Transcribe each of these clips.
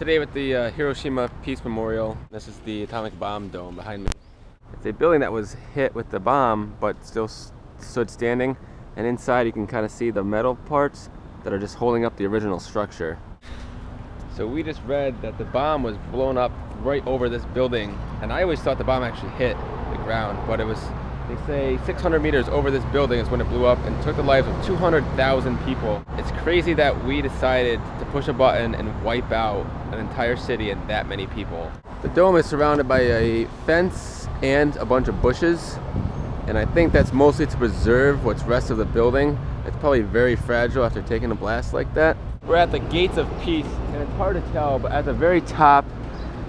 Today with the Hiroshima Peace Memorial. This is the atomic bomb dome behind me. It's a building that was hit with the bomb but still stood standing, and inside you can kind of see the metal parts that are just holding up the original structure. So we just read that the bomb was blown up right over this building, and I always thought the bomb actually hit the ground, but it was, they say 600 meters over this building is when it blew up and took the lives of 200,000 people. It's crazy that we decided to push a button and wipe out an entire city and that many people. The dome is surrounded by a fence and a bunch of bushes, and I think that's mostly to preserve what's rest of the building. It's probably very fragile after taking a blast like that. We're at the Gates of Peace, and it's hard to tell, but at the very top,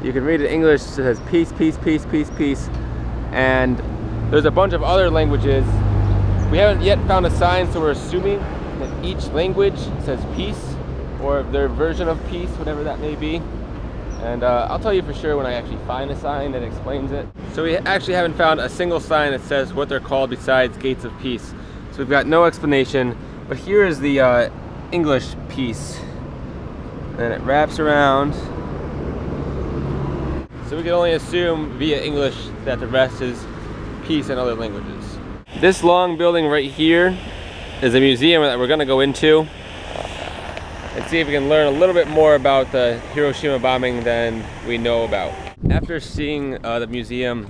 you can read in English, it says peace, peace, peace, peace, peace, and there's a bunch of other languages. We haven't yet found a sign, so we're assuming that each language says peace, or their version of peace, whatever that may be. And I'll tell you for sure when I actually find a sign that explains it. So we actually haven't found a single sign that says what they're called besides Gates of Peace. So we've got no explanation, but here is the English peace. And it wraps around. So we can only assume via English that the rest is peace in other languages. This long building right here is a museum that we're gonna go into and see if we can learn a little bit more about the Hiroshima bombing than we know about. After seeing the museum,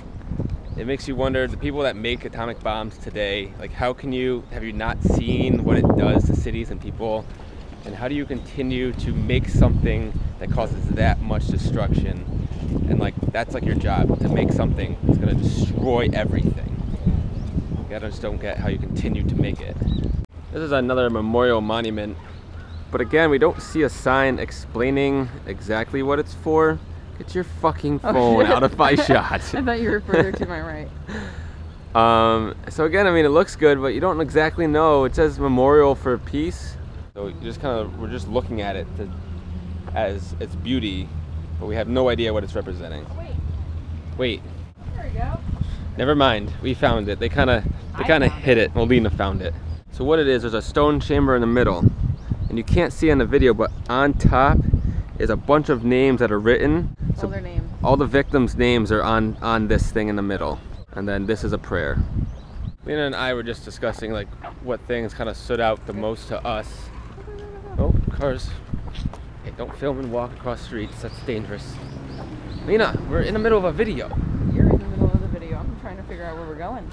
it makes you wonder, the people that make atomic bombs today, like have you not seen what it does to cities and people? And how do you continue to make something that causes that much destruction? And like, that's like your job, to make something that's gonna destroy everything. I just don't get how you continue to make it. This is another memorial monument, but again, we don't see a sign explaining exactly what it's for. Get your fucking phone out of my shot. I thought you were further to my right. So again, I mean, it looks good, but you don't exactly know. It says Memorial for Peace. So you just we're just looking at it as its beauty, but we have no idea what it's representing. Oh, wait. There we go. Never mind, we found it. They kind of hid it. Well, Lena found it. So what it is, there's a stone chamber in the middle, and you can't see in the video, but on top is a bunch of names that are written. So all their names. All the victims' names are on this thing in the middle, and then this is a prayer. Lena and I were just discussing like what things kind of stood out the most to us. Oh, cars. Hey, don't film and walk across streets, that's dangerous. Lena, we're in the middle of a video. You're in the middle of the video. I'm trying to figure out where we're going.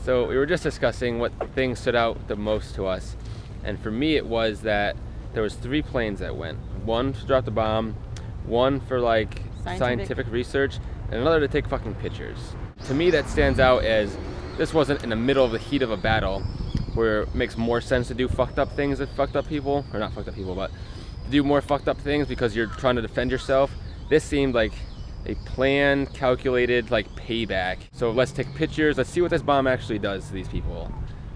So we were just discussing what things stood out the most to us. And for me, it was that there was 3 planes that went. One to drop the bomb, one for like scientific research, and another to take fucking pictures. To me, that stands out as this wasn't in the middle of the heat of a battle, where it makes more sense to do fucked up things with fucked up people, or not fucked up people, but to do more fucked up things because you're trying to defend yourself. This seemed like a planned, calculated, like payback. So let's take pictures, let's see what this bomb actually does to these people.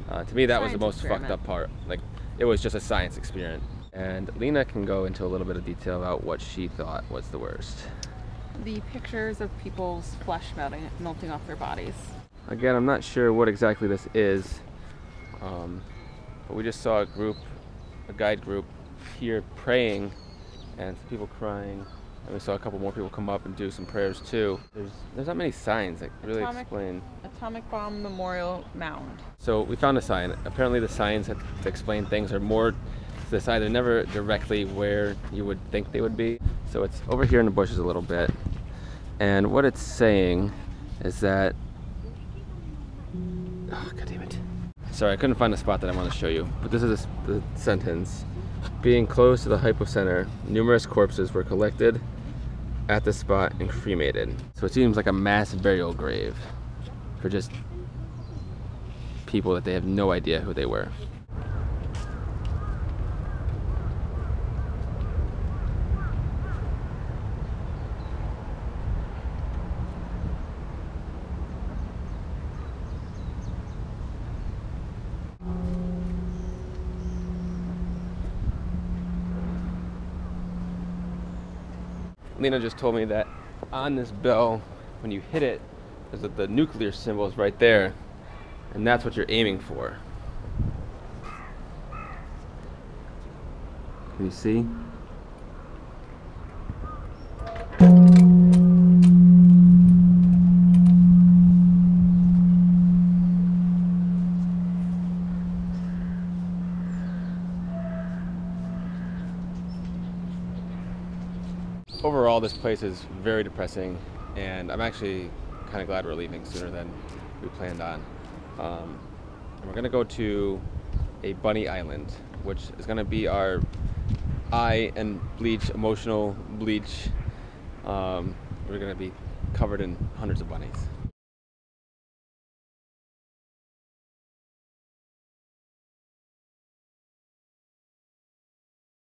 To me, that was the most fucked up part. Like, it was just a science experiment. And Lena can go into a little bit of detail about what she thought was the worst. The pictures of people's flesh melting off their bodies. Again, I'm not sure what exactly this is, but we just saw a guide group here praying, and some people crying, and we saw a couple more people come up and do some prayers too. There's not many signs that really explain. Atomic Bomb Memorial Mound. So we found a sign. Apparently the signs that explain things are more to the side. They're never directly where you would think they would be. So it's over here in the bushes a little bit. And what it's saying is that, oh, God damn it. Sorry, I couldn't find the spot that I want to show you, but this is the sentence. Being close to the hypocenter, numerous corpses were collected at the spot and cremated. So it seems like a mass burial grave for just people that they have no idea who they were. Lena just told me that on this bell, when you hit it, there's the nuclear symbol is right there, and that's what you're aiming for. Can you see? overall, this place is very depressing, and I'm actually kind of glad we're leaving sooner than we planned on. And we're gonna go to a bunny island, which is gonna be our eye and bleach, emotional bleach. We're gonna be covered in hundreds of bunnies.